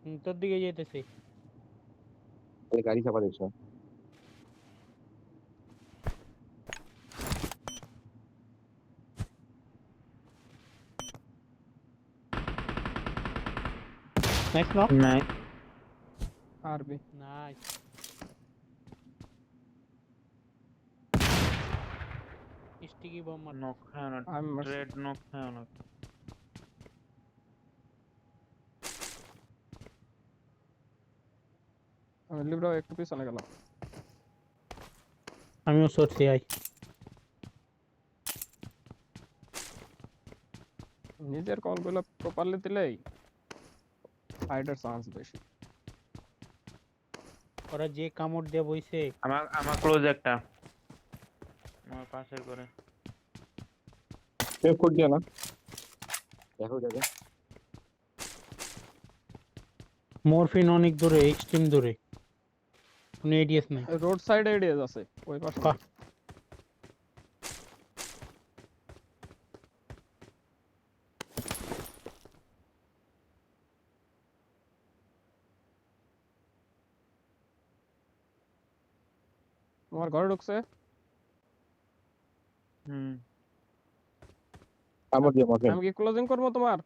তোর দিকে যেতেছে। এই গাড়ি চাপা দিছ নাইস নক। নাই আরবি নাইস। স্টিকি বম মার। নক খায় না, আমি মারছি। ট্রেড নক খায় না। আমি লিব্রা একটু পিছনে গেলাম। আমিও সরছি আই। নিজের কলগুলো প্রপারলি দিলেই ফাইটার চান্স বেশি। ওরা যে কামড় দিয়ে বইছে। আমার ক্লোজ একটা, আমার পাশের করে। সেভ করে দিও না দেখো যাবে মরফিন অনেক দূরে, এক্সট্রিম দূরে। কোনো এডিএস নাই। রোড সাইড এরিয়াজ আছে ওই পাশে। বাহ। তোমার ঘরে ঢুকছে। হুম, কামড় দিও মরফিন আমি কি ক্লোজিং করবো তোমার?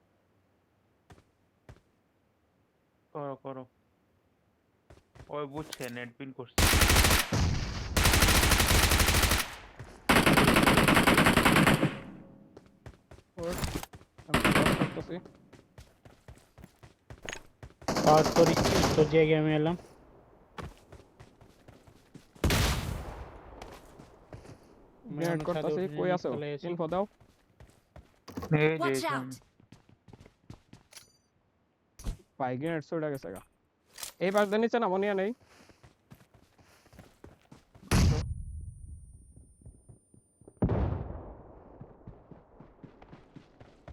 করো করো। ওই বুঝছে, নেট পিন করছে। Wait, আমি cover করতেছি। পাওয়ার করিস তোর জায়গায় আমি এলাম। গ্রেনেড করতেছি। কই আছো? ইনফো দাও। এই যে Watch এখানে। out! ভাই গ্রেনেড ছুড়ে গেছে গা। এই পাশ দিয়ে নিচে নামো, নিয়ে নেই।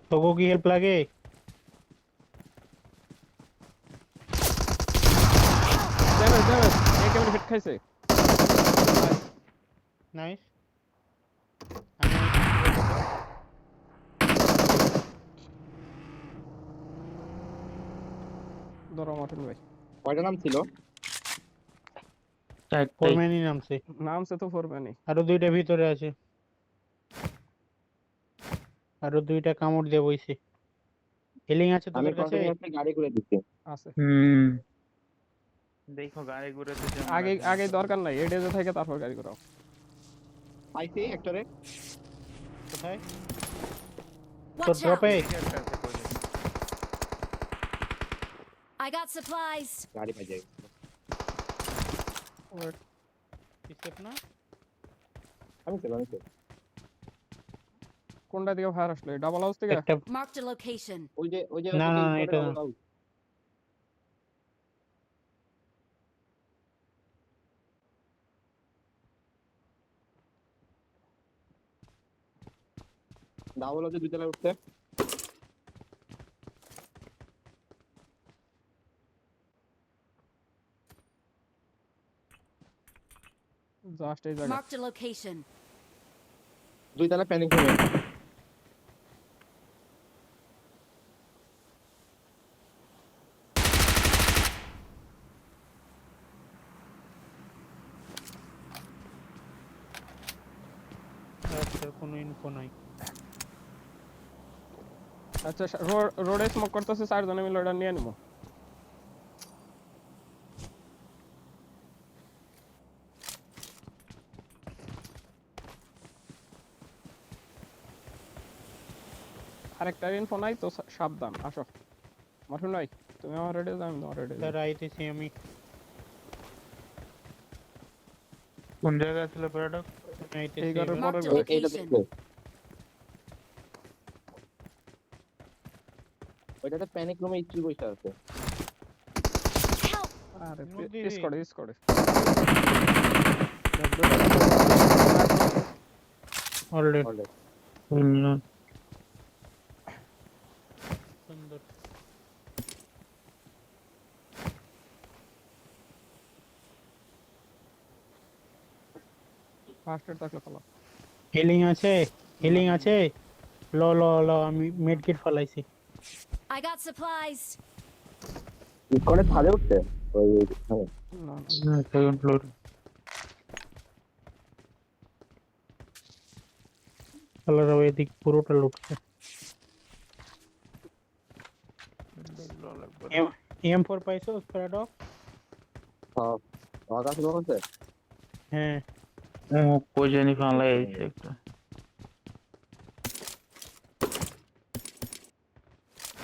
তোকে কি হেল্প লাগে? Damage damage. এই কেমন হিট খাইছে। নাইস। ধরো মার্টিন ভাই। কয়টা নাম ছিল চারটাই। ফোরম্যানই নামছে। নামছে তো ফোরম্যানই। আরো দুইটা ভিতরে আছে। আরো দুইটা কামড় দিয়ে বইছে। হিলিং আছে আমি তোদের কাছে? কন্টিনিউয়াসলি গাড়ি করে দিচ্ছি আছে। হুম, দেখো গাড়ি ঘুরে তো আগে আগে দরকার নাই, এডিএজে থেকে তারপর গাড়ি করাও। পাইছি একটারে কোথায়? তোর Watch out! ড্রপে? I got supplies. গাড়ি পাই যাই Wait, স্টেপ না? আমি সেভ কোনটা দিকে ফায়ার আসলো? ডাবল হাউস থেকে? একটা Marked a location. ওই যে না, না, না, এটা না। ডাবল হাউস দুই তলায় উঠছে জাস্ট এই জায়গা। Marked a location. দুই তলায় প্যানিক রুমে আচ্ছা, কোনো ইনফো নাই। আচ্ছা রোডে স্মোক করতেছে, চারজনে মিলে ওটা নিয়ে নিবো। আরেকটা ইনফো নাই তো, সাবধান। আসো মার্টিন ভাই, তুমি আমার রেডি, আমি তোমার রেডি। স্যার আইতেছি আমি। কোন জায়গায় ছিল প্যারাডক্স? আইতেছি এই ঘরের এবার। পরের Marked a ঘরে। এইটা location. দেখবে ওইটাতে প্যানিক রুমে স্ত্রী বসে আছে Help! আরে নদী রে। ইস করে অলরেডি অলরেডি সুন্দর। ফার্স্ট এড থাকলে ফলো। হিলিং আছে? হিলিং আছে? ল ল ল, আমি মেড কিট ফলাইছি। I got supplies. করে ছাদে উঠছে ওই হ্যাঁ। না, সেকেন্ড ফ্লোর। শালারা এদিক পুরোটা লুটছে। M4 পাইছো প্যারাডক্স? সব আকাশ আছে। হ্যাঁ ও কই জানি ফালাই আইছে একটা।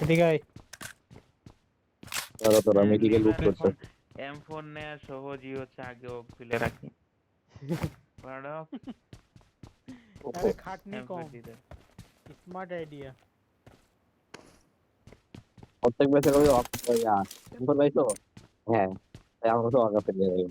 এদিকে আয়। তোরা মেডিকেল লুট করছে। M4 নেওয়া সহজই হচ্ছে, আগে ও খুলে রাখি। প্যারাডক্স আরে খাটনি M4 কম, দিতে। Smart idea. প্রত্যেক ম্যাচে করে টেম্পর পাইছো? হ্যাঁ, তাই আমার কাছে আকাশে নিয়ে যাবে।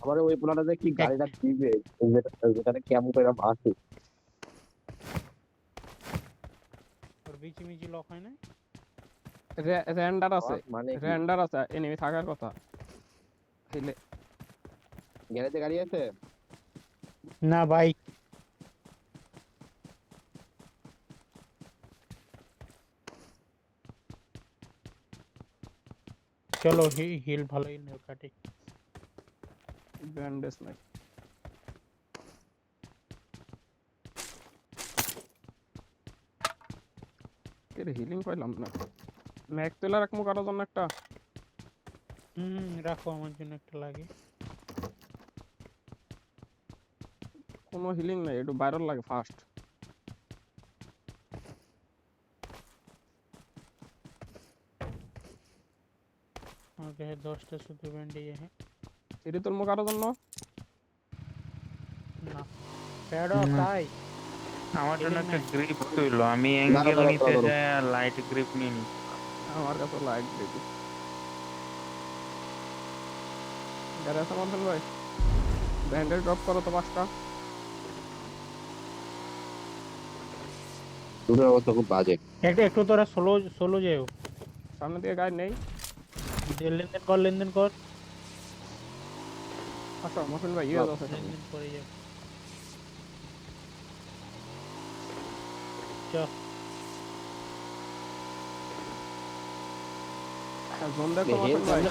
আমার ওই পোলাটাতে কি গাড়িটা দিবে, যেটাতে কেমন করে আসে। ওর বিচি মিচি লক হয় না? রেন্ডার আছে, মানে কি? রেন্ডার আছে, এনিমি থাকার কথা। হিলে গ্যারেজে গাড়ি আছে? না বাইক। চলো হিল ভালোই নেও কাটি। ব্যান্ডেজ নাই। এর হিলিং পাইলাম না। ম্যাক তুলে রাখবো কারোর জন্য একটা। রাখো, আমার জন্য একটা লাগে। কোনো হিলিং নাই, একটু ভাইরাল লাগে ফার্স্ট। আমার কাছে 10টা শুধু ব্যান্ডেজ আছে। এটি তুলবো কারোর জন্য। না প্যারাডক্স আয়। আমার জন্য Healing একটা নাই। গ্রিপ তুইলো, আমি অ্যাঙ্গেল দাঁড়াও, নিতে দাঁড়াও। যাই লাইট গ্রিপ নিয়ে নি। আমার কাছে লাইট দিবি। গাড়ি আছে মারছেন ভাই? ব্যান্ডেজ ড্রপ করো তো 5টা। দুটোর অবস্থা খুব বাজে। একটু তোরা সোলো সোলো যেও। সামনে দিকে গাড়ি নেই। লেনদেন কর। আসো মোশন ভাই, ইয়ে আছে সামনে। লেনদেন করে যাও। জোন দেখো মোশন ভাই,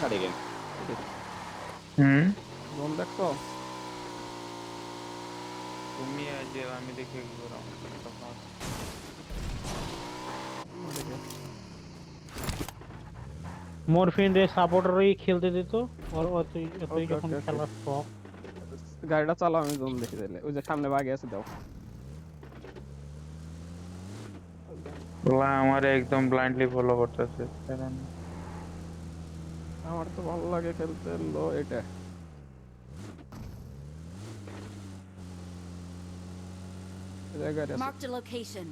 জোন দেখছো? তুমি আজ আমি দেখে কি করাম তখন। মরফিন রে সাপোর্টারই খেলতে দিত। ওর তুই Okay, যখন okay, okay. খেলার শখ। গাড়িটা চালাও, আমি জোন দেখি দিলে। ওই যে সামনে বাগে আছে, দাও। ওলা আমার একদম ব্লাইন্ডলি ফলো করতেছে। আমার তো ভালো লাগে খেলতে লো এটা। এই যে গাড়ি আছে। Marked a location.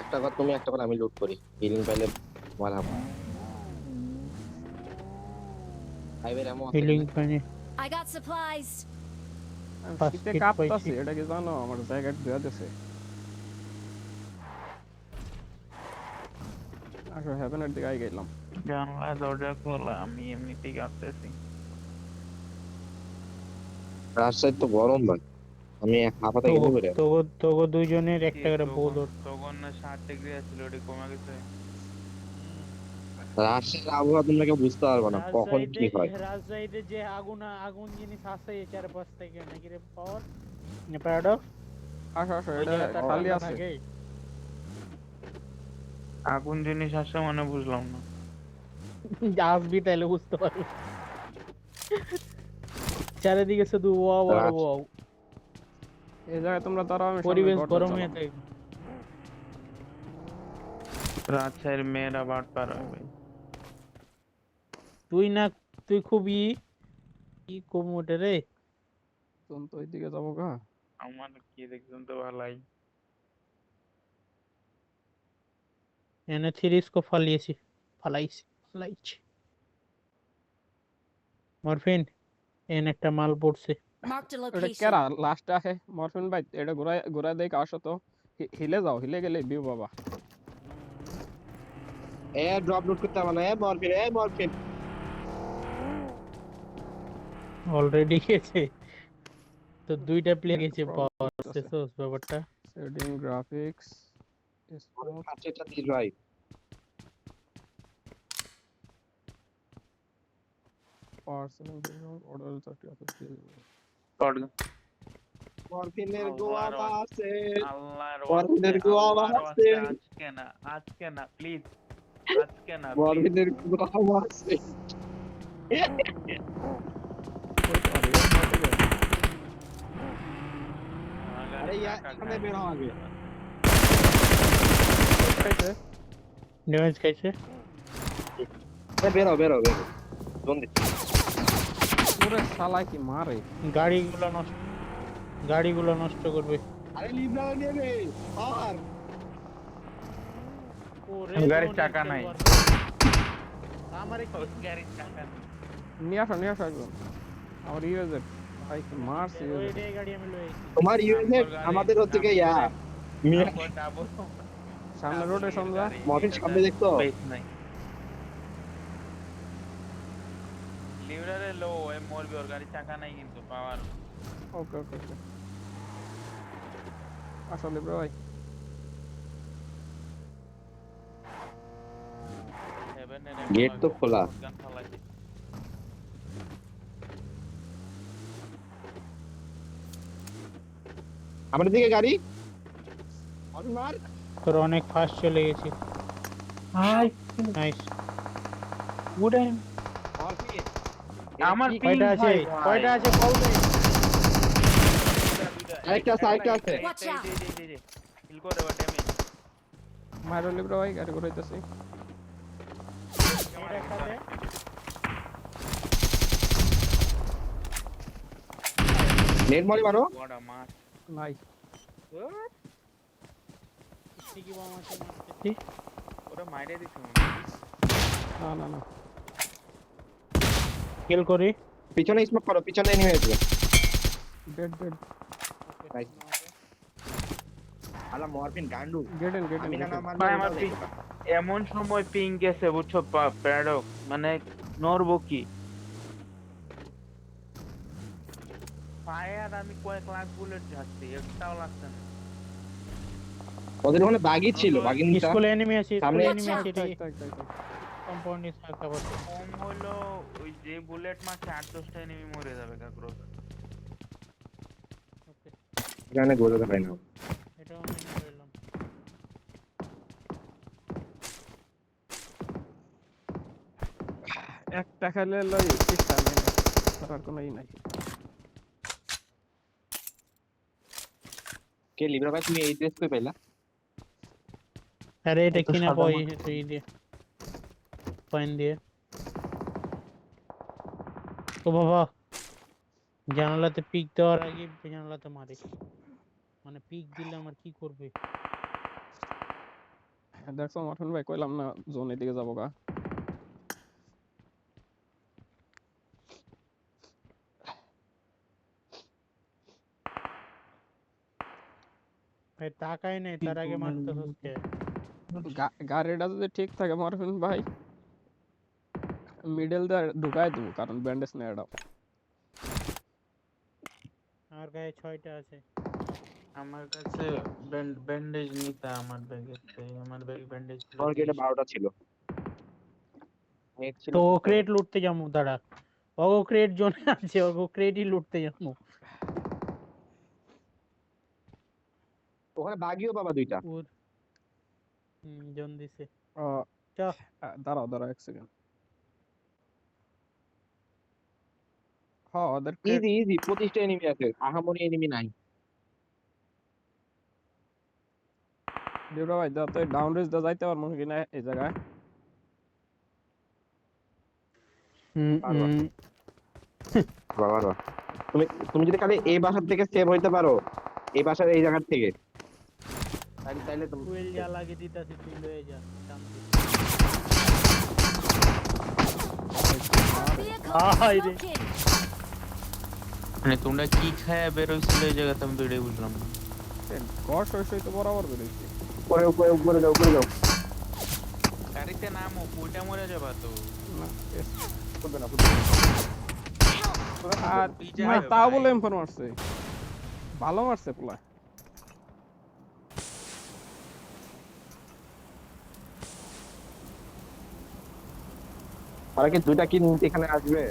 একটা কথা তুমি, একটা কথা আমি লুট করি, হিলিং পাইলে মারা। হাইওয়ের এমন হিলিং পানি। I got supplies. আমি First শীতে hit কাঁপতাছি, পাইছি। এটা কি জানো? আমার জায়গা ধুয়া দিছে। আসো হেভেনের দিকে আই গেলাম। জানলা দরজা খোলা, আমি এমনিতেই কাঁপতেছি। রাজশাহী তো গরম ভাই, আমি হাঁপাতে গেলে বেরে। তোগো দুইজনের একটা করে বোধর। তখন না 60 ডিগ্রি আছিল, ওটা কমে গেছে। রাজশাহীর আবহাওয়া তোমরা কেউ বুঝতে পারবে না কখন কি হয়। রাজশাহীতে যে আগুন জিনিস আছে এই চারপাশ থেকে নাকি রে পাওয়ার প্যারাডক্স। আসো আসো, ওই এটা জায়গাটা খালি ঠান্ডা আছে। থাকে। আগুন জিনিস আসে মানে বুঝলাম না। আসবি তাইলে বুঝতে পারবি। চারিদিকে শুধু ওয়াও আর ওয়াও। এই জায়গায় তোমরা দাঁড়াও, আমি সামনে পরিবেশ গর্ত গরম চালাম। হয়ে থাকে। রাজশাহীর মেয়েরা বাট পার হয় ভাই। তুই খুবই কি কম ওঠে রে। তুমি তো ওইদিকে যাবো গা। আমার কি দেখছেন তো ভালাই। এনে থ্রিস্কো ফালাইছি। মরফিন একটা মাল পড়ছে। Marked a এটা location. কেরা লাস্টে আসে? মরফিন ভাই, এটা ঘুরায় ঘুরায় দেখে আসো তো। হিলে যাও, হিলে গেলে ভিউ বাবা। এ ড্রপ লুট করতে হবে না, মরফিন অলরেডি গেছে তো, দুইটা প্লেয়ার গেছে Problem পাওয়ার করতেছে। শেষ ব্যাপারটা। সেটিং গ্রাফিক্স স্মুথ ফার্স্টটা দিয়ে ড্রাইভ পার্সেন্ট অর্ডার 30 অফিস দিয়ে মরফিনের আল্লাহর গোয়া ওয়াস্তে। বাসে আল্লাহর মরফিনের ওয়াস্তে, গোয়া আল্লাহর বাসে ওয়াস্তে, আজকে না প্লিজ, আজকে না প্লিজ। মরফিনের গোয়া বাসে আরে এখানে বের হও আগে ড্যামেজ খাইছে। বেরো জোন দিচ্ছি পুরো শালা কি মারে গাড়িগুলো নষ্ট করবে। আরে লিভলা নিয়ে নে আর ওরে গাড়ির অনেক চাকা নাই। খেলোয়াড়। আমারে ওই গাড়ির চাকা নেই। নিয়ে আসো একদম আমার ইউএজেড ভাই কি মারছে ওইটাই গাড়ি আমি লয়ে আইছি। তোমার ইউএনএ আমাদের হচ্ছে কি ইয়া মিয়া তারপর ডাবল সামনে রোডে সমঝা মরফিন সামনে দেখতো বেশ নাই। লিভারে লো এ মরবে, ওর গাড়ির চাকা নাই কিন্তু পাওয়ার। ওকে আসলে ব্রো ভাই গেট তো খোলা। আমাদের দিকে গাড়ি মার তোর অনেক ফাস্ট চলে গেছি। Hi nice. উডেন মরফিন আমার কয়টা আছে কল দে। আরেকটা আছে Watch out. হিল করে ওটা আমি মাইরলি ব্রো ভাই গাড়ি ঘুরাইতেছি এটা একটা দে। নেট মারো বড় মাছ নাই ঠিকই বম আছে মারতেছি। ওটা মাইরে দিছে না কিল করি। পিছনে স্মোক করো, পিছনে এনিমি আছে ডেড Right. আলা মরফিন গান্ডু গেট ইন আমি না মারলে ভাই আমার এমন সময় পিং গেছে বুঝছো প্যারাডক, মানে নরবো কি ফায়ার। আমি কয়েক লাখ বুলেট যাচ্ছি, একটাও লাগছে না। ওদের ওখানে বাগই ছিল, বাগিনটা স্কুলে এনিমি আছে, সামনে স্কুলে এনিমি আছে। তাই কম্পাউন্ডে থাকা বসে। কম হলো ওই যে বুলেট মারছে 8-10টা এনিমি মরে যাবে কাকরো। ওকে, এখানে গোলতে পাই না। এটাও আমি নিয়ে নিলাম। একটা খেলে লই চেষ্টা নেই করার কোনো ই নাই কে লিব্রা ভাই তুমি এই ড্রেস কই পাইলা? আরে এটা এত কিনা সাদা বই মাটি। তুই দিয়ে পয়েন্ট দিয়ে। ও বাবা, জানালাতে পিক দেওয়ার আগে জানালাতে মারে। মানে পিক দিলে আমার কি করবে? দেখছো মাঠন ভাই কইলাম না জোনের দিকে যাবো গা ভাই টাকাই নেই, তার আগে মারতে হচ্ছে। গাড়িটা যদি ঠিক থাকে মারফিন ভাই মিডল দিয়ে ঢুকাই দেবো কারণ ব্যান্ডেজ নেই এটা আমার গায়ে 6টা আছে। আমার কাছে ব্যান্ডেজ নিতে, আমার ব্যাগে আমার ব্যাগে ব্যান্ডেজ ছিল। আমার কি এটা 12টা ছিল। নেট ছিল তো ও ক্রেট লুটতে যাবো, দাঁড়া। ও ক্রেট জোনে আছে, ও ক্রেটই লুটতে যাবো। ওখানে বাগিও বাবা দুইটা। ওর জন দিছে। চ দাঁড়াও এক সেকেন্ড ওদের ইজি 25টা এনিমি আছে, আহামরি এনিমি নাই। ডিউরা ভাই দাও তো ডাউন রেস দা যাইতে পারবো কিনা এই জায়গায় বাবা তুমি যদি খালি এই বাসার থেকে সেভ হইতে পারো, এই বাসার এই জায়গা থেকে, তাইলে তুমি ফুয়েল যা লাগে দিতাছি, তুই লয়ে যা শান্তি। Vehicle রে। smoking. মানে তোমরা কি খায়া বের হইছিল এই জায়গাতে, আমি তো এটাই বুঝলাম না। ঘর সই তো বরাবর বেরোইছে উপরে যাও কার গাড়িতে নামো, পুইটা মরে যাবা তো। না এস, ফুটবে না, ফুটবে না। আর পিছে ভাই যাবে তাও ভাই। বলে এমফোর মারছে, ভালো মারছে পোলা। ওরা কি দুইটা কি এখানে আসবে?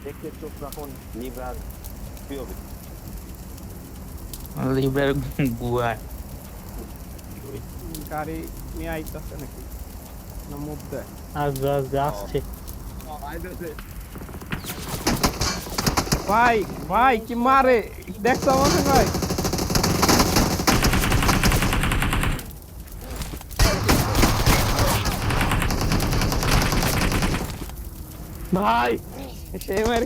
দেখতে চোখ রাখুন, লিভার পিওবি। লিভার গুয়া। গাড়ি নিয়ে আইতাছে নাকি না মুভ দেয়? আসবে আসবে আসছে। ভাই ভাই কি মারে দেখছো আমাকে ভাই? ভাই সে মার